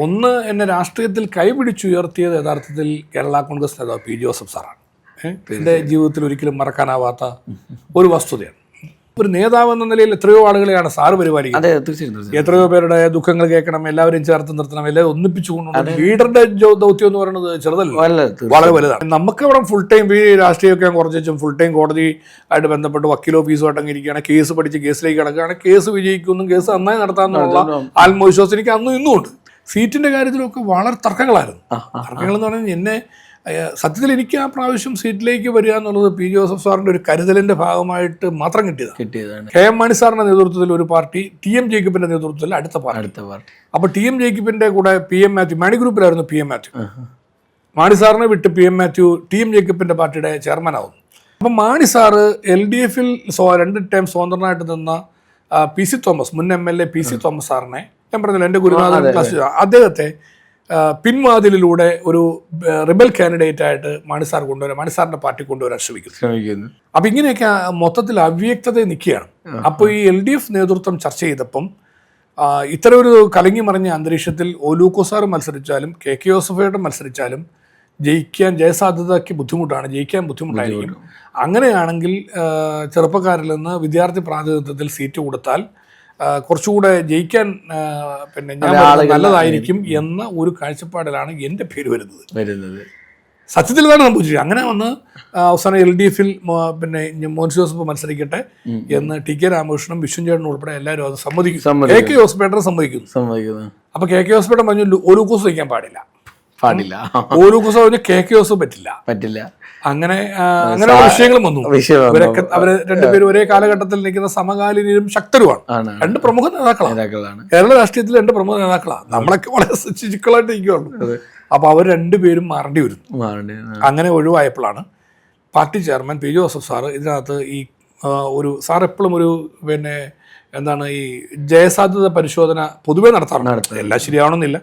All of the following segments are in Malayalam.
ഒന്ന്, എന്നെ രാഷ്ട്രീയത്തിൽ കൈപിടിച്ചുയർത്തിയത് യഥാർത്ഥത്തിൽ കേരള കോൺഗ്രസ് നേതാവ് പി ജോസഫ് സാറാണ്. എൻ്റെ ജീവിതത്തിൽ ഒരിക്കലും മറക്കാനാവാത്ത ഒരു വസ്തുതയാണ്. ഒരു നേതാവ് എന്ന നിലയിൽ എത്രയോ ആളുകളെയാണ് സാറ് പരിപാലിക്കുന്നത്. എത്രയോ പേരുടെ ദുഃഖങ്ങൾ കേൾക്കണം, എല്ലാവരെയും ചേർത്ത് നിർത്തണം, എല്ലാവരും ഒന്നിപ്പിച്ചുകൊണ്ടുണ്ട്. ലീഡറുടെ ദൗത്യം എന്ന് പറയുന്നത് ചെറുതല്ല, വളരെ വലുതാണ്. നമുക്ക് ഇവിടെ ഫുൾ ടൈം ഈ രാഷ്ട്രീയമൊക്കെ കുറച്ചും ഫുൾ ടൈം കോടതി ആയിട്ട് ബന്ധപ്പെട്ട് വക്കീൽ ഓഫീസുമായിട്ട് അങ്ങിരിക്കുകയാണ്, കേസ് പഠിച്ച് കേസിലേക്ക് കിടക്കുകയാണ്, കേസ് വിജയിക്കുമെന്നും കേസ് നന്നായി നടത്താമെന്നുള്ള ആത്മവിശ്വാസം എനിക്ക് അന്നും ഇന്നും ഉണ്ട്. സീറ്റിന്റെ കാര്യത്തിലൊക്കെ വളരെ തർക്കങ്ങളായിരുന്നു. തർക്കങ്ങൾ എന്ന് പറഞ്ഞാൽ എന്നെ സത്യത്തിൽ എനിക്ക് ആ പ്രാവശ്യം സീറ്റിലേക്ക് വരിക എന്നുള്ളത് പി ജോസഫ് സാറിന്റെ ഒരു കരുതലിന്റെ ഭാഗമായിട്ട് മാത്രം കിട്ടിയതാണ്. കെ എം മാണി സാറിന്റെ നേതൃത്വത്തിൽ ഒരു പാർട്ടി, ടി എം ജേക്കബിന്റെ നേതൃത്വത്തിൽ അടുത്ത പാർട്ടി. അപ്പൊ ടി എം ജേക്കബിന്റെ കൂടെ പി എം മാത്യു, മാണി ഗ്രൂപ്പിലായിരുന്നു പി എം മാത്യു. മാണി സാറിനെ വിട്ട് P M Mathew T M ജേക്കബിന്റെ പാർട്ടിയുടെ ചെയർമാനാവുന്നു. അപ്പം മാണി സാറ് LDF 2 ടൈം സ്വതന്ത്രനായിട്ട് നിന്ന പി സി തോമസ്, മുൻ MLA പി സി തോമസ് സാറിനെ, ഞാൻ പറഞ്ഞില്ല എൻ്റെ ഗുരുനാഥൻ ക്ലാസ്, അദ്ദേഹത്തെ പിൻവാതിലിലൂടെ ഒരു റിബൽ കാൻഡിഡേറ്റ് ആയിട്ട് മാണി സാറിന്റെ പാർട്ടി കൊണ്ടുവരാൻ ശ്രമിക്കുന്നു. അപ്പൊ ഇങ്ങനെയൊക്കെ മൊത്തത്തിൽ അവ്യക്തത നിൽക്കുകയാണ്. അപ്പോൾ ഈ LDF നേതൃത്വം ചർച്ച ചെയ്തപ്പം ഇത്തരം ഒരു കലങ്ങി മറിഞ്ഞ അന്തരീക്ഷത്തിൽ ഒലൂക്കോ സാർ മത്സരിച്ചാലും KK യോസഫേട്ടൻ മത്സരിച്ചാലും ജയസാധ്യതയ്ക്ക് ബുദ്ധിമുട്ടാണ്, ജയിക്കാൻ ബുദ്ധിമുട്ടായിരിക്കും. അങ്ങനെയാണെങ്കിൽ ചെറുപ്പക്കാരിൽ നിന്ന് വിദ്യാർത്ഥി പ്രാതിനിധ്യത്തിൽ സീറ്റ് കൊടുത്താൽ കുറച്ചുകൂടെ ജയിക്കാൻ പിന്നെ ഞാൻ നല്ലതായിരിക്കും എന്ന ഒരു കാഴ്ചപ്പാടിലാണ് എൻ്റെ പേര് വരുന്നത്. സത്യത്തിൽ ഇതാണ് സംഭവിച്ചത്. അങ്ങനെ വന്ന് അവസാനം LDF പിന്നെ മോൻസ് ജോസഫ് മത്സരിക്കട്ടെ എന്ന് TK രാമകൃഷ്ണനും വിഷ്ണുചേട്ടനും ഉൾപ്പെടെ എല്ലാവരും അത് സമ്മതിക്കും. KK യോസഫേട്ടനെ സമ്മതിക്കുന്നു. അപ്പൊ KK യോസഫേട്ടൻ പറഞ്ഞു ഒലൂക്കോസ് വയ്ക്കാൻ പാടില്ല. ഒലൂക്കോസ് പറഞ്ഞു KK യോസഫ് പറ്റില്ല. അങ്ങനെ വിഷയങ്ങളും വന്നു. അവര് രണ്ടുപേരും ഒരേ കാലഘട്ടത്തിൽ നിൽക്കുന്ന സമകാലീനരും ശക്തരുമാണ്. രണ്ട് പ്രമുഖ നേതാക്കളാണ്. കേരള രാഷ്ട്രീയത്തിൽ രണ്ട് പ്രമുഖ നേതാക്കളാണ്. നമ്മളൊക്കെ വളരെ ശിശുക്കളായിട്ട് ഇരിക്കുകയുള്ളൂ. അപ്പൊ അവർ രണ്ടുപേരും മാറേണ്ടി വരും. അങ്ങനെ ഒഴിവായപ്പോഴാണ് party chairman P Joseph sir ഇതിനകത്ത് ഈ ഒരു സാർ എപ്പോഴും ഒരു പിന്നെ എന്താണ് ഈ ജയസാധ്യത പരിശോധന പൊതുവെ നടത്താറുണ്ട്. എല്ലാം ശരിയാവണമെന്നില്ല,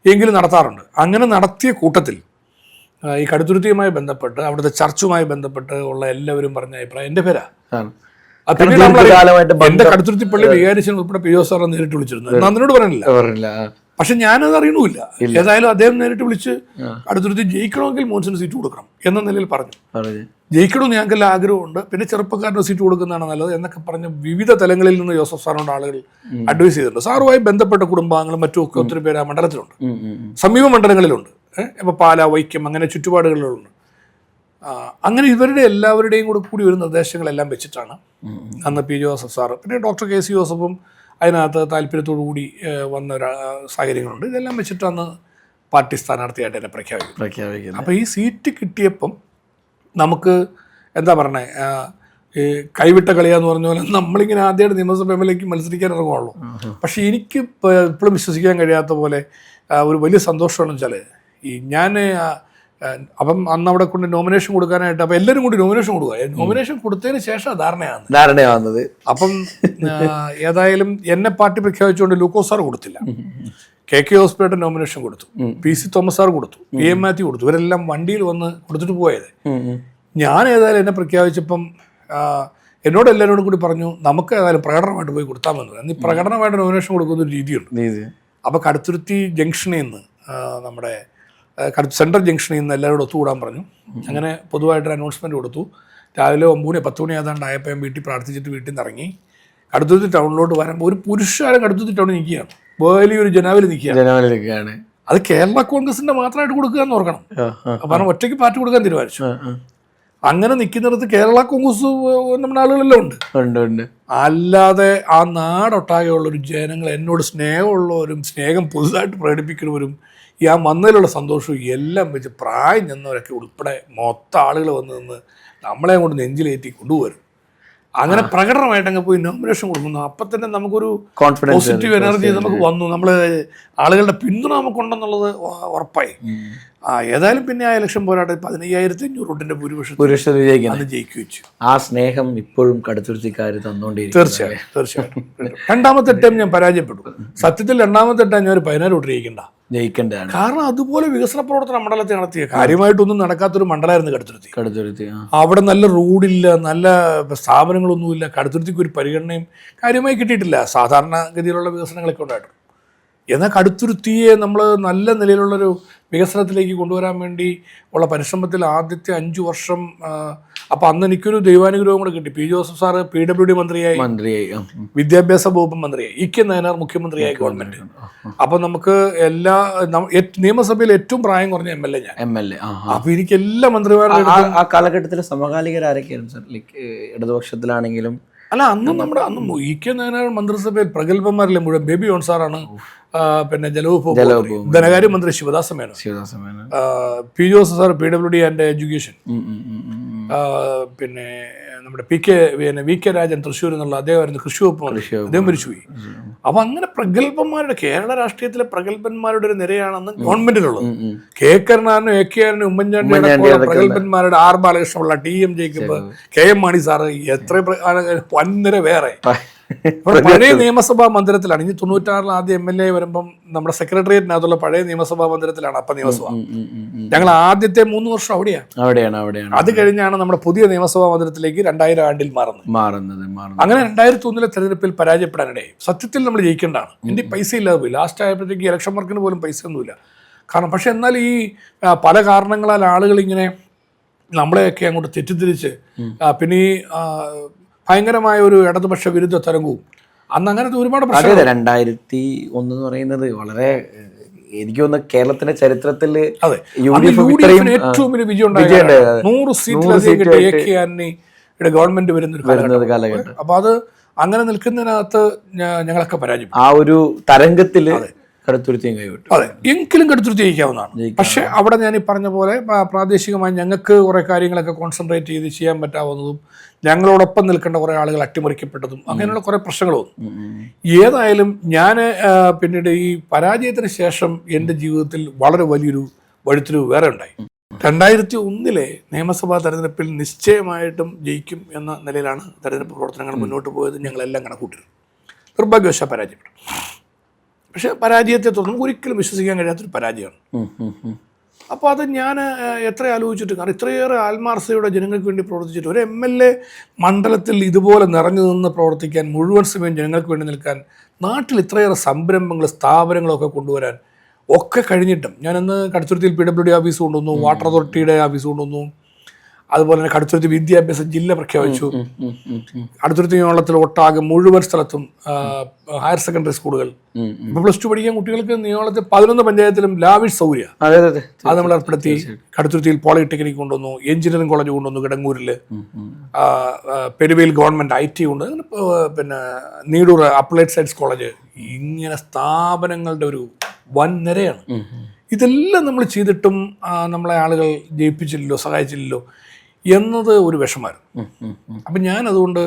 എങ്കിലും നടത്താറുണ്ട്. അങ്ങനെ നടത്തിയ കൂട്ടത്തിൽ ഈ കടുത്തുരുത്തിയുമായി ബന്ധപ്പെട്ട് അവിടുത്തെ ചർച്ചുമായി ബന്ധപ്പെട്ട് ഉള്ള എല്ലാവരും പറഞ്ഞ അഭിപ്രായം എൻ്റെ പേരാ. എന്റെ കടുത്തുരുത്തി പള്ളി വികാരിച്ചൻ ഉൾപ്പെടെ പി ജോസഫ് സാറെ നേരിട്ട് വിളിച്ചിരുന്നു. നന്ദിനോട് പറഞ്ഞില്ല, പക്ഷെ ഞാനത് അറിയണമില്ല. ഏതായാലും അദ്ദേഹം നേരിട്ട് വിളിച്ച് കടുത്തുരുത്തി ജയിക്കണമെങ്കിൽ മോൻസിന് സീറ്റ് കൊടുക്കണം എന്ന നിലയിൽ പറഞ്ഞു. ജയിക്കണമെന്ന് ഞങ്ങൾക്കെല്ലാം ആഗ്രഹമുണ്ട്, പിന്നെ ചെറുപ്പക്കാരന് സീറ്റ് കൊടുക്കുന്നതാണ് നല്ലത് എന്നൊക്കെ പറഞ്ഞ് വിവിധ തലങ്ങളിൽ നിന്ന് ജോസഫ് സാറിനോട് ആളുകൾ അഡ്വൈസ് ചെയ്തിട്ടുണ്ട്. സാറുമായി ബന്ധപ്പെട്ട കുടുംബാംഗങ്ങളും മറ്റുമൊക്കെ ഒത്തിരി പേര് ആ മണ്ഡലത്തിലുണ്ട്, സമീപ മണ്ഡലങ്ങളിലുണ്ട്. ഇപ്പോൾ പാല, വൈക്കം അങ്ങനെ ചുറ്റുപാടുകളിലുണ്ട്. അങ്ങനെ ഇവരുടെ എല്ലാവരുടെയും കൂടി ഒരു നിർദ്ദേശങ്ങളെല്ലാം വെച്ചിട്ടാണ് അന്ന് പി ജോസഫ് സാറ്, പിന്നെ ഡോക്ടർ KC ജോസഫും അതിനകത്ത് താല്പര്യത്തോടു കൂടി വന്ന ഒരു സാഹചര്യങ്ങളുണ്ട്. ഇതെല്ലാം വെച്ചിട്ട് അന്ന് പാർട്ടി സ്ഥാനാർത്ഥിയായിട്ട് എന്നെ പ്രഖ്യാപിക്കുന്നു. അപ്പോൾ ഈ സീറ്റ് കിട്ടിയപ്പം നമുക്ക് എന്താ പറയണേ, ഈ കൈവിട്ട കളിയാന്ന് പറഞ്ഞ പോലെ നമ്മളിങ്ങനെ ആദ്യമായിട്ട് നിയമസഭ MLAക്ക് മത്സരിക്കാൻ ഇറങ്ങുള്ളൂ. പക്ഷെ എനിക്ക് ഇപ്പോഴും വിശ്വസിക്കാൻ കഴിയാത്ത പോലെ ഒരു വലിയ സന്തോഷമാണെന്ന് വെച്ചാൽ ഈ ഞാൻ അപ്പം അന്ന് അവിടെ കൊണ്ട് നോമിനേഷൻ കൊടുക്കാനായിട്ട് അപ്പം എല്ലാവരും കൂടി നോമിനേഷൻ കൊടുക്കുക. നോമിനേഷൻ കൊടുത്തതിന് ശേഷം ധാരണയാവുന്നത്. അപ്പം ഏതായാലും എന്നെ പാർട്ടി പ്രഖ്യാപിച്ചുകൊണ്ട് ലൂക്കോസ് സാർ കൊടുത്തില്ല, KK യോസഫേട്ടൻ നോമിനേഷൻ കൊടുത്തു, PC തോമസ് സാർ കൊടുത്തു, PM മാത്യു കൊടുത്തു. ഇവരെല്ലാം വണ്ടിയിൽ വന്ന് കൊടുത്തിട്ട് പോയത്. ഞാൻ ഏതായാലും എന്നെ പ്രഖ്യാപിച്ചപ്പം എന്നോട് എല്ലാവരോടും കൂടി പറഞ്ഞു നമുക്ക് ഏതായാലും പ്രകടനമായിട്ട് പോയി കൊടുത്താമെന്ന്. അന്ന് ഈ പ്രകടനമായിട്ട് നോമിനേഷൻ കൊടുക്കുന്ന ഒരു രീതിയുണ്ട്. അപ്പോൾ കടുത്തുരുത്തി ജംഗ്ഷനിൽ നിന്ന് നമ്മുടെ സെൻട്രൽ ജംഗ്ഷനിൽ നിന്ന് എല്ലാവരോടും ഒത്തുകൂടാൻ പറഞ്ഞു. അങ്ങനെ പൊതുവായിട്ടൊരു അനൗൺസ്മെൻറ്റ് കൊടുത്തു. രാവിലെ 9-10 മണി ഏതാണ്ടായപ്പോൾ ഞാൻ വീട്ടിൽ പ്രാർത്ഥിച്ചിട്ട് വീട്ടിൽ നിന്ന് ഇറങ്ങി കടുത്തുരുത്തി ടൗണിലോട്ട് വരുമ്പോൾ ഒരു പുരുഷാരം കടുത്തുരുത്തി ടൗണിൽ നിൽക്കുകയാണ്. വലിയൊരു ജനാവലി നിൽക്കുകയാണ്. അത് കേരള കോൺഗ്രസിന്റെ മാത്രമായിട്ട് കൊടുക്കുക എന്ന് ഓർക്കണം. കാരണം ഒറ്റയ്ക്ക് പാർട്ടി കൊടുക്കാൻ തീരുമാനിച്ചു. അങ്ങനെ നിൽക്കുന്നിടത്ത് കേരള കോൺഗ്രസ് നമ്മുടെ ആളുകളെല്ലാം ഉണ്ട്. അല്ലാതെ ആ നാടൊട്ടാകെയുള്ളൊരു ജനങ്ങൾ എന്നോട് സ്നേഹമുള്ളവരും സ്നേഹം പുതുതായിട്ട് പ്രകടിപ്പിക്കുന്നവരും ഈ ആ വന്നതിലുള്ള സന്തോഷവും എല്ലാം വെച്ച് പ്രായം ചെന്നവരൊക്കെ ഉൾപ്പെടെ മൊത്തം ആളുകൾ വന്ന് നിന്ന് നമ്മളെ കൊണ്ട് നെഞ്ചിലേറ്റി കൊണ്ടുപോരും. അങ്ങനെ പ്രകടനമായിട്ടങ്ങ് പോയി നോമിനേഷൻ കൊടുക്കുന്നു. അപ്പം തന്നെ നമുക്കൊരു പോസിറ്റീവ് എനർജി നമുക്ക് വന്നു. നമ്മൾ ആളുകളുടെ പിന്തുണ നമുക്കുണ്ടെന്നുള്ളത് ഉറപ്പായി. ഏതായാലും പിന്നെ ആ ഇലക്ഷൻ പോരാട്ടം 15,500 വോട്ടിന്റെ ഭൂരിപക്ഷം ജയിക്കു വെച്ചു. ആ സ്നേഹം ഇപ്പോഴും കടുത്തുരുത്തിക്കാർ തന്നോണ്ടിരിക്കും. തീർച്ചയായിട്ടും. രണ്ടാമത്തെ ടൈം ഞാൻ പരാജയപ്പെട്ടു. സത്യത്തിൽ രണ്ടാമത്തെ ടൈം ഞാൻ ഒരു 16 വോട്ട് ജയിക്കേണ്ടതാണ്. കാരണം അതുപോലെ വികസന പ്രവർത്തനം മണ്ഡലത്തിൽ നടത്തിയ കാര്യമായിട്ടൊന്നും നടക്കാത്തൊരു മണ്ഡലമായിരുന്നു കടുത്തുരുത്തി. അവിടെ നല്ല റോഡില്ല, നല്ല സ്ഥാപനങ്ങളൊന്നുമില്ല. കടുത്തുരുത്തിക്ക് ഒരു പരിഗണനയും കാര്യമായി കിട്ടിയിട്ടില്ല. സാധാരണ ഗതിയിലുള്ള വികസനങ്ങളൊക്കെ ഉണ്ടായിട്ടുണ്ട്. എന്നാൽ കടുത്തുരുത്തിയെ നമ്മൾ നല്ല നിലയിലുള്ളൊരു വികസനത്തിലേക്ക് കൊണ്ടുവരാൻ വേണ്ടി ഉള്ള പരിശ്രമത്തിൽ ആദ്യത്തെ 5 വർഷം, അപ്പം അന്ന് എനിക്കൊരു ദൈവാനുഗ്രഹം കൂടെ കിട്ടി. പി ജോസഫ് സാറ് PWD മന്ത്രിയായി, വിദ്യാഭ്യാസ വകുപ്പ് മന്ത്രിയായി, ഇ.കെ. നായനാർ മുഖ്യമന്ത്രിയായി ഗവൺമെന്റ്. അപ്പം നമുക്ക് എല്ലാ നിയമസഭയിൽ ഏറ്റവും പ്രായം കുറഞ്ഞ MLA ഞാൻ. അപ്പൊ എനിക്ക് എല്ലാ മന്ത്രിമാരുടെ ആ കാലഘട്ടത്തിൽ സമകാലികരാരൊക്കെയായിരുന്നു സാർ? ഇടതുപക്ഷത്തിലാണെങ്കിലും അല്ല, അന്നും ഇ.കെ. നായനാർ മന്ത്രിസഭയിൽ പ്രഗത്ഭന്മാരിലെ മുഴുവൻ ബേബി ജോൺ സാറാണ്. പിന്നെ ജലവകുപ്പ് ധനകാര്യമന്ത്രി Sivadas Menon, P Joseph sir PWD and education, പിന്നെ നമ്മുടെ വി കെ രാജൻ തൃശ്ശൂർ എന്നുള്ള അദ്ദേഹമായിരുന്നു കൃഷി വകുപ്പ് മന്ത്രി, അദ്ദേഹം മരിച്ചുപോയി. അപ്പൊ അങ്ങനെ പ്രഗത്ഭന്മാരുടെ, കേരള രാഷ്ട്രീയത്തിലെ പ്രഗത്ഭന്മാരുടെ ഒരു നിരയാണെന്ന് ഗവൺമെന്റിലുള്ളത്. കെ കരുണാകരനും AK ആറിനും Oommen Chandy പ്രഗത്ഭന്മാരുടെ, R Balakrishna Pillai, TM Jacob, KM Mani sir, എത്ര വൻനിര വേറെ. പഴയ നിയമസഭാ മന്ദിരത്തിലാണ്. ഇനി 96 ആദ്യം MLA വരുമ്പം നമ്മുടെ സെക്രട്ടേറിയറ്റിനകത്തുള്ള പഴയ നിയമസഭാ മന്ദിരത്തിലാണ് അപ്പ നിയമസഭ. ഞങ്ങൾ ആദ്യത്തെ 3 വർഷം അവിടെയാണ്. അത് കഴിഞ്ഞാണ് നമ്മുടെ പുതിയ നിയമസഭാ മന്ദിരത്തിലേക്ക് 2000 ആണ്ടിൽ മാറുന്നത്. അങ്ങനെ 2001 തെരഞ്ഞെടുപ്പിൽ പരാജയപ്പെടാനിടയായി. സത്യത്തിൽ നമ്മൾ ജയിക്കേണ്ടതാണ്. എൻ്റെ പൈസ ഇല്ലാതെ പോയി. ലാസ്റ്റ് ആയപ്പോഴത്തേക്ക് ഇലക്ഷൻ വർക്കിന് പോലും പൈസ ഒന്നുമില്ല. കാരണം പക്ഷെ എന്നാൽ ഈ പല കാരണങ്ങളാൽ ആളുകൾ ഇങ്ങനെ നമ്മളെയൊക്കെ അങ്ങോട്ട് തെറ്റിദ്ധരിച്ച്, പിന്നെ ഈ ഭയങ്കരമായ ഒരു ഇടതുപക്ഷ വിരുദ്ധ തരംഗവും അന്ന് അങ്ങനത്തെ ഒരുപാട് പ്രശ്നങ്ങൾ. 2001 എന്ന് പറയുന്നത് വളരെ, എനിക്ക് തോന്നുന്നു കേരളത്തിന്റെ ചരിത്രത്തിൽ ഏറ്റവും വലിയ വിജയം ഉണ്ടായത്. 100 സീറ്റിലധികം കിട്ടിയ AK ആന്റണിയുടെ ഗവൺമെന്റ് വരുന്നൊരു കാലഘട്ടം. അപ്പൊ അത് അങ്ങനെ നിൽക്കുന്നതിനകത്ത് ഞങ്ങളൊക്കെ പരാജയം. ആ ഒരു തരംഗത്തില് കടുത്തുരുത്തിയും കൈവിട്ടു. അതെ, എങ്കിലും കടുത്തുരുത്തി ജയിക്കാവുന്നതാണ്. പക്ഷെ അവിടെ ഞാൻ ഈ പറഞ്ഞ പോലെ പ്രാദേശികമായി ഞങ്ങൾക്ക് കുറെ കാര്യങ്ങളൊക്കെ കോൺസെൻട്രേറ്റ് ചെയ്ത് ചെയ്യാൻ പറ്റാവുന്നതും, ഞങ്ങളോടൊപ്പം നിൽക്കേണ്ട കുറെ ആളുകൾ അട്ടിമറിക്കപ്പെട്ടതും, അങ്ങനെയുള്ള കുറെ പ്രശ്നങ്ങൾ വന്നു. ഏതായാലും ഞാൻ പിന്നീട് ഈ പരാജയത്തിന് ശേഷം എൻ്റെ ജീവിതത്തിൽ വളരെ വലിയൊരു വഴിത്തിരിവ് വേറെ ഉണ്ടായി. 2001 നിയമസഭാ തെരഞ്ഞെടുപ്പിൽ നിശ്ചയമായിട്ടും ജയിക്കും എന്ന നിലയിലാണ് തെരഞ്ഞെടുപ്പ് പ്രവർത്തനങ്ങൾ മുന്നോട്ട് പോയത്. ഞങ്ങളെല്ലാം കണക്കൂട്ടിരുന്നു. നിർഭാഗ്യവശാൽ പരാജയപ്പെട്ടു. പക്ഷെ പരാജയത്തെ തുടർന്ന് ഒരിക്കലും വിശ്വസിക്കാൻ കഴിയാത്തൊരു പരാജയമാണ്. അപ്പോൾ അത് ഞാൻ എത്ര ആലോചിച്ചിട്ട്, കാരണം ഇത്രയേറെ ആത്മാർത്ഥതയോടെ ജനങ്ങൾക്ക് വേണ്ടി പ്രവർത്തിച്ചിട്ട് ഒരു MLA മണ്ഡലത്തിൽ ഇതുപോലെ നിറഞ്ഞു നിന്ന് പ്രവർത്തിക്കാൻ, മുഴുവൻ സമയം ജനങ്ങൾക്ക് വേണ്ടി നിൽക്കാൻ, നാട്ടിൽ ഇത്രയേറെ സംരംഭങ്ങൾ, സ്ഥാപനങ്ങളൊക്കെ കൊണ്ടുവരാൻ ഒക്കെ കഴിഞ്ഞിട്ടും ഞാനന്ന് കടുത്തുരുത്തിയിൽ PWD ഓഫീസ് കൊണ്ടുവന്നു, വാട്ടർ അതോറിറ്റിയുടെ ഓഫീസ് കൊണ്ടുവന്നു. അതുപോലെ തന്നെ കടുത്തുരുത്തി വിദ്യാഭ്യാസ ജില്ല പ്രഖ്യാപിച്ചു. കടുത്തുരുത്തി നിയോളത്തിൽ ഒട്ടാകെ മുഴുവൻ സ്ഥലത്തും ഹയർ സെക്കൻഡറി സ്കൂളുകൾ. ഇപ്പൊ +2 പഠിക്കാൻ കുട്ടികൾക്ക് നിയോളത്തിൽ 11 പഞ്ചായത്തിലും ലാവിഷ് സൗകര്യം അത് നമ്മൾ ഏർപ്പെടുത്തി. കടുത്തുരുത്തിയിൽ പോളിടെക്നിക് കൊണ്ടുവന്നു, എഞ്ചിനീയറിംഗ് കോളേജ് കൊണ്ടുവന്നു, കിടങ്ങൂരില് പെരുവയിൽ ഗവൺമെന്റ് IT കൊണ്ട്, പിന്നെ നീടൂർ അപ്ലൈഡ് സയൻസ് കോളേജ്. ഇങ്ങനെ സ്ഥാപനങ്ങളുടെ ഒരു വൻ നിരയാണ്. ഇതെല്ലാം നമ്മൾ ചെയ്തിട്ടും നമ്മളെ ആളുകൾ ജയിപ്പിച്ചില്ലല്ലോ, സഹായിച്ചില്ലല്ലോ എന്നത് ഒരു വിഷമായിരുന്നു. അപ്പം ഞാനതുകൊണ്ട്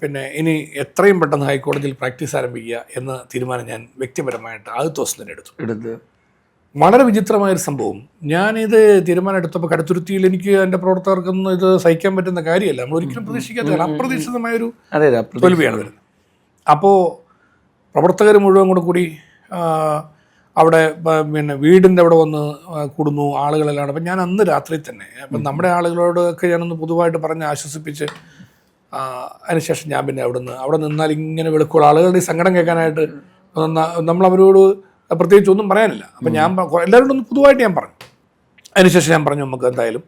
പിന്നെ ഇനി എത്രയും പെട്ടെന്ന് ഹൈക്കോടതിയിൽ പ്രാക്ടീസ് ആരംഭിക്കുക എന്ന തീരുമാനം ഞാൻ വ്യക്തിപരമായിട്ട് ആദ്യത്തെ ദിവസം തന്നെ എടുത്തു. വളരെ വിചിത്രമായൊരു സംഭവം. ഞാനിത് തീരുമാനം എടുത്തപ്പോൾ കടുത്തുരുത്തിയിൽ എനിക്ക് എൻ്റെ പ്രവർത്തകർക്കൊന്നും ഇത് സഹിക്കാൻ പറ്റുന്ന കാര്യമല്ല. നമ്മൾ ഒരിക്കലും പ്രതീക്ഷിക്കാത്ത അപ്രതീക്ഷിതമായൊരു തോൽവിയാണ് വരുന്നത്. അപ്പോൾ പ്രവർത്തകർ മുഴുവൻ കൂടി അവിടെ പിന്നെ വീടിൻ്റെ അവിടെ വന്ന് കൂടുന്നു ആളുകളെല്ലാം. അപ്പം ഞാൻ അന്ന് രാത്രി തന്നെ, അപ്പം നമ്മുടെ ആളുകളോടൊക്കെ ഞാനൊന്ന് പൊതുവായിട്ട് പറഞ്ഞ് ആശ്വസിപ്പിച്ച് അതിനുശേഷം ഞാൻ പിന്നെ അവിടെ നിന്നാൽ ഇങ്ങനെ വെളുക്കുള്ള ആളുകളുടെ ഈ സങ്കടം കേൾക്കാനായിട്ട് നമ്മളവരോട് പ്രത്യേകിച്ച് ഒന്നും പറയാനില്ല. അപ്പം ഞാൻ എല്ലാവരോടും ഒന്ന് പൊതുവായിട്ട് ഞാൻ പറഞ്ഞു. അതിനുശേഷം ഞാൻ പറഞ്ഞു, നമുക്ക് എന്തായാലും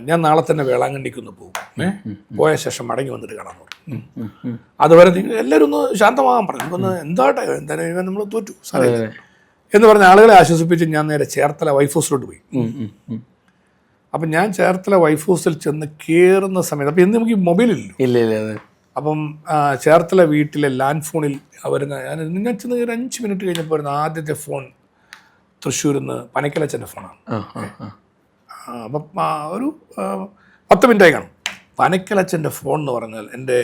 ഞാൻ നാളെ തന്നെ വേളാങ്കണ്ണിക്കൊന്ന് പോകും, പോയ ശേഷം മടങ്ങി വന്നിട്ട് കാണാമെന്ന് പറഞ്ഞു. അതുവരെ നിങ്ങൾ എല്ലാവരും ഒന്ന് ശാന്തമാകാൻ പറഞ്ഞു. നമുക്കൊന്ന് എന്തായാലും നമ്മൾ തോറ്റു സാറേ എന്ന് പറഞ്ഞ ആളുകളെ ആശ്വസിപ്പിച്ച് ഞാൻ നേരെ ചേർത്തല വൈഫ് ഹൗസിലോട്ട് പോയി. അപ്പം ഞാൻ ചേർത്തല വൈഫ് ഹൗസിൽ ചെന്ന് കയറുന്ന സമയത്ത്, അപ്പം ഇന്ന് നമുക്ക് ഈ മൊബൈലില്ലല്ലോ. അപ്പം ചേർത്തല വീട്ടിലെ ലാൻഡ് ഫോണിൽ ഞാൻ ചെന്ന് ഒരു 5 മിനിറ്റ് കഴിഞ്ഞപ്പോൾ വരുന്ന ആദ്യത്തെ ഫോൺ തൃശ്ശൂരിൽ നിന്ന് പനക്കലച്ചൻ്റെ ഫോണാണ്. അപ്പം ഒരു 10 മിനിറ്റായി കാണും. പനക്കലച്ചൻ്റെ ഫോൺ എന്ന് പറഞ്ഞാൽ എൻ്റെ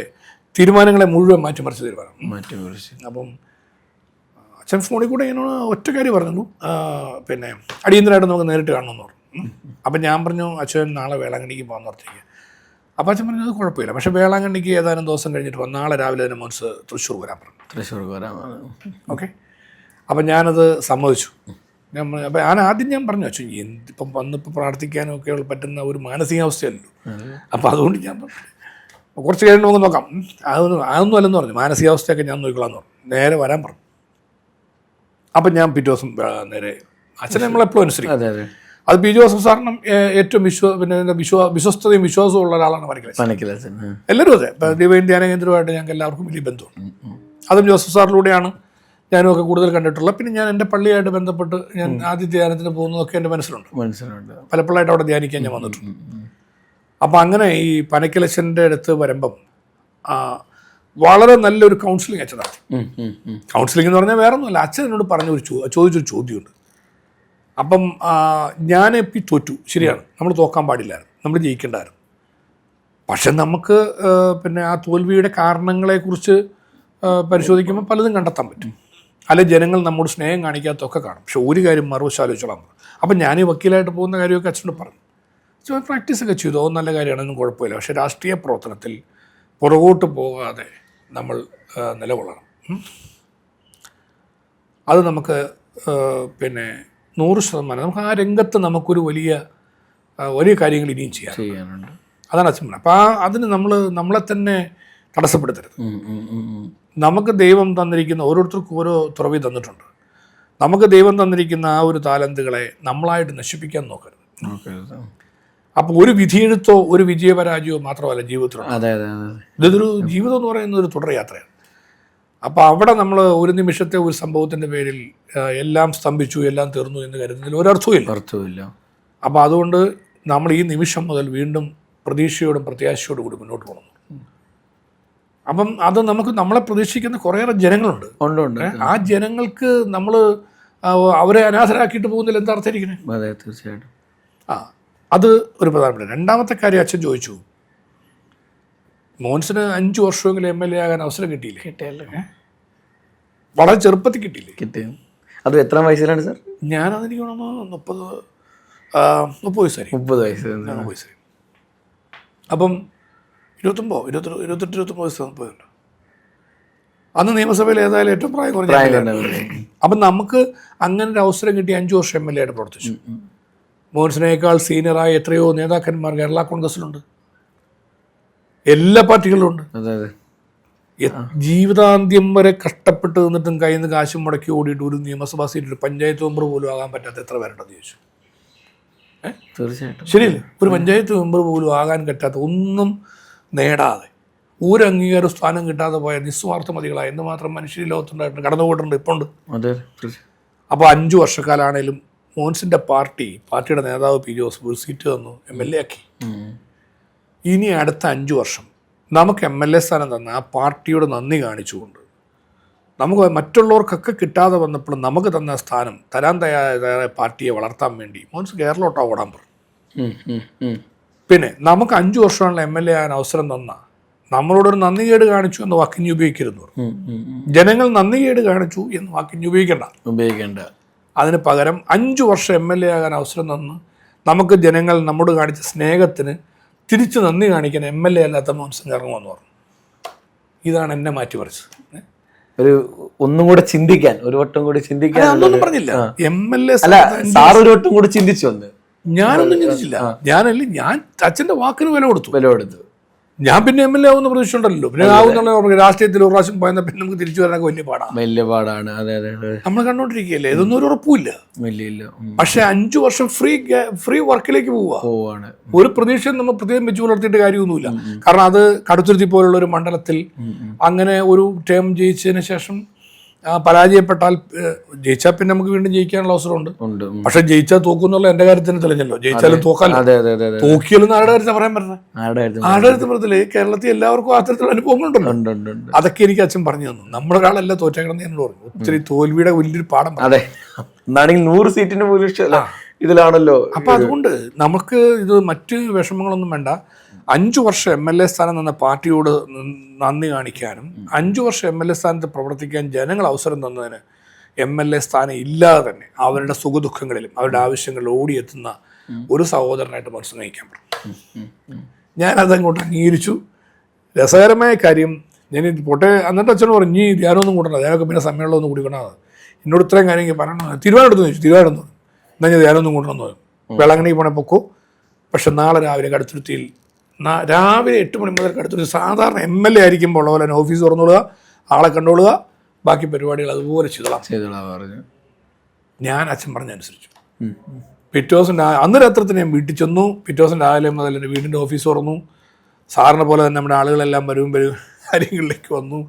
തീരുമാനങ്ങളെ മുഴുവൻ മാറ്റിമറിച്ച് തീരുമാനം. അപ്പം അച്ഛൻ ഫോണിൽ കൂടെ ഇങ്ങനെ ഒറ്റ കാര്യം പറഞ്ഞു, പിന്നെ അടിയന്തരമായിട്ട് നമുക്ക് നേരിട്ട് കാണണമെന്ന് പറഞ്ഞു. അപ്പം ഞാൻ പറഞ്ഞു, അച്ഛൻ നാളെ വേളാങ്കണ്ണിക്ക് പോകാമെന്ന് പറഞ്ഞേക്ക്. അപ്പം അച്ഛൻ പറഞ്ഞു, അത് കുഴപ്പമില്ല, പക്ഷേ വേളാങ്കണ്ണിക്ക് ഏതാനും ദിവസം കഴിഞ്ഞിട്ട് നാളെ രാവിലെ തന്നെ മോൻസ് തൃശ്ശൂർ വരാൻ പറഞ്ഞു. ഓക്കെ. അപ്പം ഞാനത് സമ്മതിച്ചു. അപ്പം ആദ്യം ഞാൻ പറഞ്ഞു, അച്ഛൻ എന്തിപ്പം വന്നിപ്പോൾ പ്രാർത്ഥിക്കാനും ഒക്കെ പറ്റുന്ന ഒരു മാനസികാവസ്ഥയല്ലോ. അപ്പം അതുകൊണ്ട് ഞാൻ പറഞ്ഞു, കുറച്ച് കഴിഞ്ഞ് നമുക്ക് നോക്കാം, അതൊന്നും അല്ലെന്ന് പറഞ്ഞു. മാനസികാവസ്ഥയൊക്കെ ഞാൻ നോക്കിക്കൊള്ളാമെന്ന് പറഞ്ഞു. നേരെ വരാൻ പറഞ്ഞു. അപ്പം ഞാൻ പിറ്റേ ദിവസം നേരെ അച്ഛനെ നമ്മളെപ്പോഴും അനുസരിക്കും. അതെ അതെ. അത് പി ജോസഫ് സാറിനും ഏറ്റവും വിശ്വസ്തതയും വിശ്വാസവും ഉള്ള ഒരാളാണ് പനക്കിലച്ചൻ. എല്ലാവരും അതെ. ഇപ്പം ഡിവൈൻ ധ്യാന കേന്ദ്രമായിട്ട് ഞങ്ങൾക്ക് എല്ലാവർക്കും വലിയ ബന്ധമുണ്ട്. അതും ജോസഫ് സാറിലൂടെയാണ് ഞാനുമൊക്കെ കൂടുതൽ കണ്ടിട്ടുള്ളത്. പിന്നെ ഞാൻ എൻ്റെ പള്ളിയായിട്ട് ബന്ധപ്പെട്ട് ഞാൻ ആദ്യ ധ്യാനത്തിന് പോകുന്നതൊക്കെ എൻ്റെ മനസ്സിലുണ്ട്. പലപ്പോഴായിട്ട് അവിടെ ധ്യാനിക്കാൻ ഞാൻ വന്നിട്ടുണ്ട്. അപ്പം അങ്ങനെ ഈ പനക്കിലച്ചൻ്റെ അടുത്ത് വരുമ്പം വളരെ നല്ലൊരു കൗൺസിലിംഗ് അച്ഛൻ നടത്തി. കൗൺസിലിംഗ് എന്ന് പറഞ്ഞാൽ വേറെ ഒന്നുമല്ല, അച്ഛൻ എന്നോട് ചോദിച്ചൊരു ചോദ്യമുണ്ട്. അപ്പം ഞാൻ തോറ്റു, ശരിയാണ്, നമ്മൾ തോക്കാൻ പാടില്ലായിരുന്നു, നമ്മൾ ജയിക്കേണ്ടായിരുന്നു. പക്ഷെ നമുക്ക് പിന്നെ ആ തോൽവിയുടെ കാരണങ്ങളെക്കുറിച്ച് പരിശോധിക്കുമ്പോൾ പലതും കണ്ടെത്താൻ പറ്റും. അല്ലെ ജനങ്ങൾ നമ്മോട് സ്നേഹം കാണിക്കാത്തൊക്കെ കാണും. പക്ഷെ ഒരു കാര്യം മറുവശാലോചിച്ചോളാം. അപ്പം ഞാൻ ഈ വക്കീലായിട്ട് പോകുന്ന കാര്യമൊക്കെ അച്ഛനോട് പറഞ്ഞു. പ്രാക്ടീസൊക്കെ ചെയ്തു, അത് നല്ല കാര്യമാണെന്നും കുഴപ്പമില്ല. പക്ഷേ രാഷ്ട്രീയ പ്രവർത്തനത്തിൽ പുറകോട്ട് പോകാതെ നമ്മൾ നിലകൊള്ളണം. അത് നമുക്ക് പിന്നെ 100% നമുക്ക് ആ രംഗത്ത് നമുക്കൊരു വലിയ കാര്യങ്ങൾ ഇനിയും ചെയ്യാനുണ്ട്. അതാണ് അച്ഛൻ പറഞ്ഞത്. അപ്പോൾ അതിന് നമ്മളെ തന്നെ തടസ്സപ്പെടുത്തരുത്. നമുക്ക് ദൈവം തന്നിരിക്കുന്ന ഓരോരുത്തർക്കും ഓരോ തുറവി തന്നിട്ടുണ്ട്. നമുക്ക് ദൈവം തന്നിരിക്കുന്ന ആ ഒരു താലന്തുകളെ നമ്മളായിട്ട് നശിപ്പിക്കാൻ നോക്കരുത്. അപ്പോൾ ഒരു വിധിയെഴുത്തോ ഒരു വിജയപരാജയമോ മാത്രമല്ല ജീവിതത്തിലുണ്ട്. ഇതൊരു ജീവിതം എന്ന് പറയുന്നത് ഒരു തുടർയാത്രയാണ്. അപ്പോൾ അവിടെ നമ്മൾ ഒരു നിമിഷത്തെ ഒരു സംഭവത്തിൻ്റെ പേരിൽ എല്ലാം സ്തംഭിച്ചു, എല്ലാം തീർന്നു എന്ന് കരുതുന്നതിൽ ഒരർത്ഥവുമില്ല. അപ്പോൾ അതുകൊണ്ട് നമ്മൾ ഈ നിമിഷം മുതൽ വീണ്ടും പ്രതീക്ഷയോടും പ്രത്യാശയോടും കൂടി മുന്നോട്ട് പോകണം. അപ്പം അത് നമ്മളെ പ്രതീക്ഷിക്കുന്ന കുറേയേറെ ജനങ്ങളുണ്ട്. ആ ജനങ്ങൾക്ക് നമ്മൾ അവരെ അനാഥരാക്കിയിട്ട് പോകുന്നതിൽ എന്താ അർത്ഥമായിരിക്കണേ? അതെ, തീർച്ചയായിട്ടും. അത് ഒരു പ്രധാനപ്പെട്ട. രണ്ടാമത്തെ കാര്യം അച്ഛൻ ചോദിച്ചു, മോൻസിന് 5 വർഷമെങ്കിലും MLA ആകാൻ അവസരം കിട്ടിയില്ലേ? വളരെ ചെറുപ്പത്തിൽ കിട്ടിയില്ലേ? അത് എത്ര വയസ്സിലാണ് സാർ? ഞാനതെനിക്ക് 30 വയസ്സായി. 30 വയസ്സായി. അപ്പം 28-29 വയസ്സ് 30. അന്ന് നിയമസഭയിൽ ഏതായാലും ഏറ്റവും പ്രായം കുറഞ്ഞ. അപ്പം നമുക്ക് അങ്ങനെ ഒരു അവസരം കിട്ടി. 5 വർഷം MLA ആയിട്ട് പ്രവർത്തിച്ചു. മോൻസിനേക്കാൾ സീനിയറായ എത്രയോ നേതാക്കന്മാർ കേരള കോൺഗ്രസിലുണ്ട്, എല്ലാ പാർട്ടികളിലും ഉണ്ട്. ജീവിതാന്ത്യം വരെ കഷ്ടപ്പെട്ട് നിന്നിട്ടും കയ്യിൽ നിന്ന് കാശും മുടക്കി ഓടിയിട്ട് ഒരു നിയമസഭാ സീറ്റിൽ പഞ്ചായത്ത് മെമ്പർ പോലും ആകാൻ പറ്റാത്ത എത്ര പേരുണ്ടെന്ന് ചോദിച്ചു. തീർച്ചയായിട്ടും ശരിയല്ലേ? ഒരു പഞ്ചായത്ത് മെമ്പർ പോലും ആകാൻ പറ്റാത്ത, ഒന്നും നേടാതെ, ഒരു അംഗീകാര സ്ഥാനം കിട്ടാതെ പോയ നിസ്വാർത്ഥമതികളായ എന്തുമാത്രം മനുഷ്യ ലോകത്തുണ്ടായിട്ടുണ്ട്, കടന്നുപോയിട്ടുണ്ട്, ഇപ്പോൾ ഉണ്ട്. അപ്പോൾ 5 വർഷക്കാലാണേലും മോൻസിൻ്റെ പാർട്ടിയുടെ നേതാവ് പി ജോസഫ് ഒരു സീറ്റ് തന്നു, MLA ആക്കി. ഇനി അടുത്ത 5 വർഷം നമുക്ക് MLA സ്ഥാനം തന്ന ആ പാർട്ടിയോട് നന്ദി കാണിച്ചുകൊണ്ട്, നമുക്ക് മറ്റുള്ളവർക്കൊക്കെ കിട്ടാതെ വന്നപ്പോൾ നമുക്ക് തന്ന സ്ഥാനം തരാൻ തയ്യാറായ പാർട്ടിയെ വളർത്താൻ വേണ്ടി മോൻസ് കേരളോട്ടാണ് ഓടാൻ പറഞ്ഞു. പിന്നെ നമുക്ക് 5 വർഷമുള്ള MLA ആകാൻ അവസരം തന്ന നമ്മളോടൊരു നന്ദികേട് കാണിച്ചു എന്ന് വാക്കിഞ്ഞ് ഉപയോഗിക്കരുത്. ജനങ്ങൾ നന്ദികേട് കാണിച്ചു എന്ന് വാക്കിഞ്ഞ് ഉപയോഗിക്കേണ്ട. അതിന് പകരം 5 വർഷം MLA ആകാൻ അവസരം തന്ന് നമുക്ക് ജനങ്ങൾ നമ്മോട് കാണിച്ച സ്നേഹത്തിന് തിരിച്ച് നന്ദി കാണിക്കാൻ MLA അല്ലാത്ത മോൻസൺ ഇറങ്ങുമെന്ന് പറഞ്ഞു. ഇതാണ് എന്നെ മാറ്റി പറിച്ചത്. ഒന്നും കൂടെ ചിന്തിക്കാൻ, ഒരു വട്ടം കൂടി ചിന്തിക്കാൻ. അതൊന്നും പറഞ്ഞില്ല. MLA ഒരു വട്ടം കൂടി ചിന്തിച്ചു വന്ന്. ഞാനൊന്നും ചിന്തിച്ചില്ല. ഞാൻ അച്ഛൻ്റെ വാക്കിന് വില കൊടുത്തു. ഞാൻ പിന്നെ MLA ആവുന്ന പ്രതീക്ഷ ഉണ്ടല്ലോ. പിന്നെ ആവുന്നുള്ള രാഷ്ട്രീയത്തിൽ ഒരു പ്രാവശ്യം പോയാൽ പിന്നെ നമുക്ക് തിരിച്ചു വരാനൊക്കെ വലിയ പാടാണ്. നമ്മൾ കണ്ടോണ്ടിരിക്കുകയല്ലേ, ഇതൊന്നും ഒരു ഉറപ്പുമില്ല. പക്ഷെ 5 വർഷം ഫ്രീ വർക്കിലേക്ക് പോവാണ്. ഒരു പ്രതീക്ഷയും നമ്മൾ പ്രത്യേകം വെച്ച് പുലർത്തിയിട്ട് കാര്യമൊന്നുമില്ല. കാരണം അത് കടുത്തുരുത്തി പോലുള്ള ഒരു മണ്ഡലത്തിൽ അങ്ങനെ ഒരു ടേം ജയിച്ചതിന് ശേഷം പരാജയപ്പെട്ടാൽ, ജയിച്ചാൽ പിന്നെ നമുക്ക് വീണ്ടും ജയിക്കാനുള്ള അവസരമുണ്ട്. പക്ഷെ ജയിച്ചാൽ തോക്കുന്നുള്ള എന്റെ കാര്യത്തിന് തെളിഞ്ഞല്ലോ. ജയിച്ചാലും തോക്കാലോ, തോക്കിയാലും ആരുടെ കാര്യത്തിൽ പറയാൻ പറ്റുന്നത്? ആരുടെ കാര്യത്തിൽ പറഞ്ഞില്ലേ? കേരളത്തിൽ എല്ലാവർക്കും അത്തരത്തിലുള്ള അനുഭവങ്ങളുണ്ടല്ലോ. അതൊക്കെ എനിക്ക് അച്ഛൻ പറഞ്ഞു തന്നു. നമ്മുടെ ഒരാളല്ല തോറ്റേക്കണമെന്ന് എന്നോട് പറഞ്ഞു. ഒത്തിരി തോൽവിയുടെ വലിയൊരു പാഠം. 100 സീറ്റിന് ഇതിലാണല്ലോ. അപ്പൊ അതുകൊണ്ട് നമുക്ക് ഇത് മറ്റ് വിഷമങ്ങളൊന്നും വേണ്ട. 5 വർഷം MLA സ്ഥാനം തന്ന പാർട്ടിയോട് നന്ദി കാണിക്കാനും 5 വർഷം MLA സ്ഥാനത്ത് പ്രവർത്തിക്കാൻ ജനങ്ങൾ അവസരം തന്നതിന് MLA സ്ഥാനം ഇല്ലാതെ തന്നെ അവരുടെ സുഖദുഃഖങ്ങളിലും അവരുടെ ആവശ്യങ്ങളിൽ ഓടിയെത്തുന്ന ഒരു സഹോദരനായിട്ട് മനസ്സ് നയിക്കാൻ പറ്റും. ഞാനതങ്ങോട്ട് അംഗീകരിച്ചു. രസകരമായ കാര്യം, ഞാൻ പോട്ടെ എന്നിട്ട് അച്ഛനോട് പറഞ്ഞു, ഇനി ധ്യാനമൊന്നും കൂട്ടണം, ധ്യാനമൊക്കെ പിന്നെ സമയമുള്ളതൊന്നും കൂടിക്കണത്. എന്നോട് ഇത്രയും കാര്യം പറയണം. തിരുവാനെടുത്ത് ചോദിച്ചു. തിരുവാനെടുത്ത് എന്നാൽ ഞാൻ ധ്യാനമൊന്നും കൂട്ടണമെന്ന് പറഞ്ഞു. വെള്ളങ്ങണി പോണേ പൊക്കോ. പക്ഷെ നാളെ രാവിലെ കടുത്തുരുത്തിയിൽ രാവിലെ 8 മണി മുതൽ കടുത്തുരുത്തി സാധാരണ MLA ആയിരിക്കുമ്പോൾ ഉള്ള പോലെ ഓഫീസ് തുറന്നോളുക, ആളെ കണ്ടോളുക, ബാക്കി പരിപാടികൾ അതുപോലെ ചെയ്തോളാം പറഞ്ഞു. ഞാൻ അച്ഛൻ പറഞ്ഞനുസരിച്ചു. പിറ്റേ ദിവസം അന്ന് രാത്രത്തിന് ഞാൻ വീട്ടിൽ ചെന്നു. പിറ്റേ ദിവസം രാവിലെ മുതൽ എൻ്റെ വീടിൻ്റെ ഓഫീസ് തുറന്നു. സാറിനെ പോലെ തന്നെ നമ്മുടെ ആളുകളെല്ലാം വരും കാര്യങ്ങളിലേക്ക് വന്നു.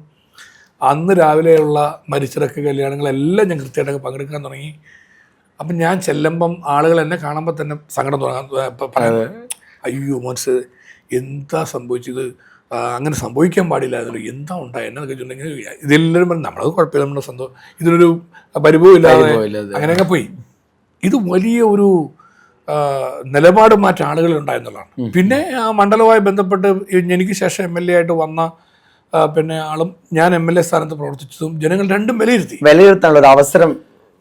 അന്ന് രാവിലെയുള്ള മരിച്ചിറക്ക് കല്യാണങ്ങളെല്ലാം ഞാൻ കൃത്യമായിട്ടൊക്കെ പങ്കെടുക്കാൻ തുടങ്ങി. അപ്പം ഞാൻ ചെല്ലുമ്പം ആളുകൾ എന്നെ കാണുമ്പോൾ തന്നെ സങ്കടം പറയാം, അയ്യോ മോൻസ് എന്താ സംഭവിച്ചത്, അങ്ങനെ സംഭവിക്കാൻ പാടില്ലായിരുന്നു, എന്താ ഉണ്ടായി എന്നൊക്കെ വെച്ചിട്ടുണ്ടെങ്കിൽ ഇതെല്ലാവരും പറഞ്ഞു നമ്മളത് കുഴപ്പമില്ല, നമ്മുടെ സന്തോഷം, ഇതിനൊരു പരിഭവം ഇല്ലാതെ അങ്ങനെയൊക്കെ പോയി. ഇത് വലിയ ഒരു നിലപാട് മാറ്റം ആളുകളുണ്ടായെന്നുള്ളതാണ്. പിന്നെ ആ മണ്ഡലവുമായി ബന്ധപ്പെട്ട് എനിക്ക് ശേഷം MLA ആയിട്ട് വന്ന പിന്നെ ആളും ഞാൻ MLA സ്ഥാനത്ത് പ്രവർത്തിച്ചതും ജനങ്ങൾ രണ്ടും വിലയിരുത്താനുള്ള ഒരു അവസരം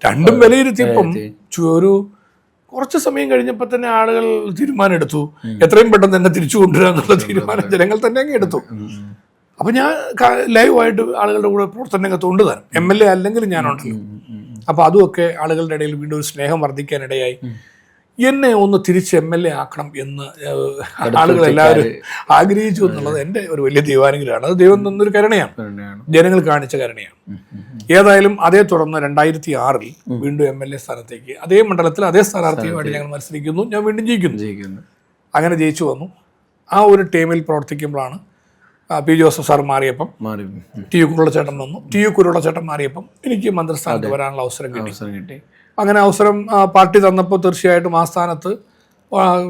രണ്ടും വിലയിരുത്തിയപ്പം ഒരു കുറച്ച് സമയം കഴിഞ്ഞപ്പോൾ തന്നെ ആളുകൾ തീരുമാനം എടുത്തു, എത്രയും പെട്ടെന്ന് തന്നെ തിരിച്ചു കൊണ്ടുവരിക എന്നുള്ള തീരുമാനം ജനങ്ങൾ തന്നെ അങ്ങ് എടുത്തു. അപ്പം ഞാൻ ലൈവായിട്ട് ആളുകളുടെ കൂടെ പ്രവർത്തനരംഗത്ത് ഉണ്ട് താനും, MLA അല്ലെങ്കിൽ ഞാനുണ്ടല്ലോ. അപ്പോൾ അതുമൊക്കെ ആളുകളുടെ ഇടയിൽ വീണ്ടും ഒരു സ്നേഹം വർദ്ധിക്കാനിടയായി. എന്നെ ഒന്ന് തിരിച്ച് MLA ആക്കണം എന്ന് ആളുകളെല്ലാവരും ആഗ്രഹിച്ചു എന്നുള്ളത് എൻ്റെ ഒരു വലിയ ദൈവാനുഗ്രഹമാണ്. അത് ദൈവം തന്നൊരു കരുണയാണ്, ജനങ്ങൾ കാണിച്ച കരുണയാണ്. ഏതായാലും അതേ തുടർന്ന് 2006 വീണ്ടും MLA സ്ഥാനത്തേക്ക് അതേ മണ്ഡലത്തിൽ അതേ സ്ഥാനാർത്ഥിയുമായിട്ട് ഞങ്ങൾ മത്സരിക്കുന്നു. ഞാൻ വീണ്ടും ജയിക്കുന്നു. അങ്ങനെ ജയിച്ചു വന്നു. ആ ഒരു ടീമിൽ പ്രവർത്തിക്കുമ്പോഴാണ് P. ജോസഫ് സാർ മാറിയപ്പം TU കുരുളച്ചേട്ടൻ വന്നു. TU കുരുളച്ചേട്ടൻ മാറിയപ്പം എനിക്ക് മന്ത്രിസ്ഥാനത്ത് വരാനുള്ള അവസരം കിട്ടി. അങ്ങനെ അവസരം പാർട്ടി തന്നപ്പോൾ തീർച്ചയായിട്ടും ആ സ്ഥാനത്ത്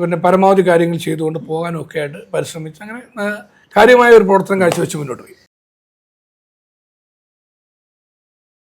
പിന്നെ പരമാവധി കാര്യങ്ങൾ ചെയ്തുകൊണ്ട് പോകാനും ഒക്കെ ആയിട്ട് പരിശ്രമിച്ച് അങ്ങനെ കാര്യമായ ഒരു പ്രവർത്തനം കാഴ്ചവെച്ച് മുന്നോട്ട് പോയി.